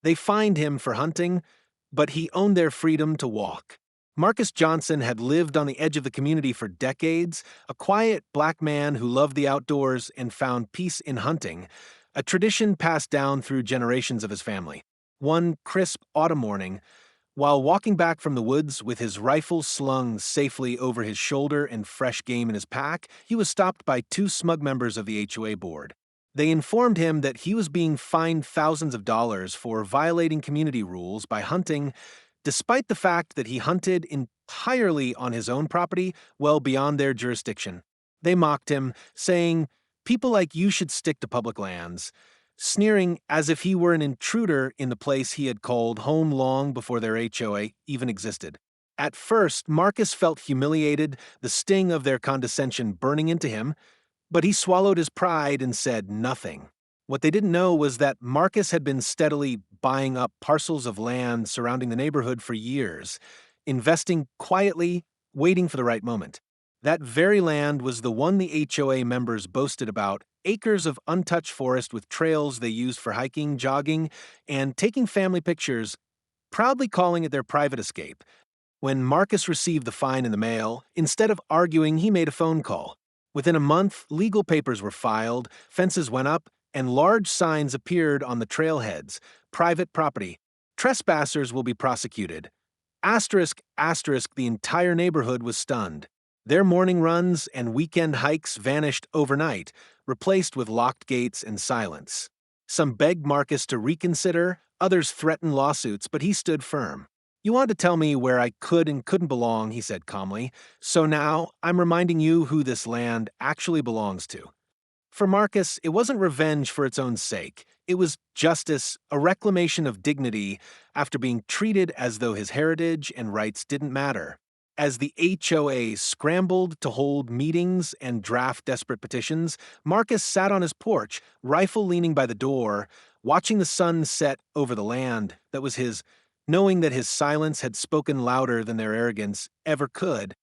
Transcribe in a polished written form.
They fined him for hunting, but he owned their freedom to walk. Marcus Johnson had lived on the edge of the community for decades, a quiet black man who loved the outdoors and found peace in hunting, a tradition passed down through generations of his family. One crisp autumn morning, while walking back from the woods with his rifle slung safely over his shoulder and fresh game in his pack, he was stopped by two smug members of the HOA board. They informed him that he was being fined thousands of dollars for violating community rules by hunting, despite the fact that he hunted entirely on his own property, well beyond their jurisdiction. They mocked him, saying, "People like you should stick to public lands," sneering as if he were an intruder in the place he had called home long before their HOA even existed. At first, Marcus felt humiliated, the sting of their condescension burning into him, but he swallowed his pride and said nothing. What they didn't know was that Marcus had been steadily buying up parcels of land surrounding the neighborhood for years, investing quietly, waiting for the right moment. That very land was the one the HOA members boasted about, acres of untouched forest with trails they used for hiking, jogging, and taking family pictures, proudly calling it their private escape. When Marcus received the fine in the mail, instead of arguing, he made a phone call. Within a month, legal papers were filed, fences went up, and large signs appeared on the trailheads. Private property. Trespassers will be prosecuted. Asterisk, asterisk, the entire neighborhood was stunned. Their morning runs and weekend hikes vanished overnight, replaced with locked gates and silence. Some begged Marcus to reconsider, others threatened lawsuits, but he stood firm. "You want to tell me where I could and couldn't belong," he said calmly. "So now I'm reminding you who this land actually belongs to." For Marcus, it wasn't revenge for its own sake. It was justice, a reclamation of dignity after being treated as though his heritage and rights didn't matter. As the HOA scrambled to hold meetings and draft desperate petitions, Marcus sat on his porch, rifle leaning by the door, watching the sun set over the land that was his, knowing that his silence had spoken louder than their arrogance ever could.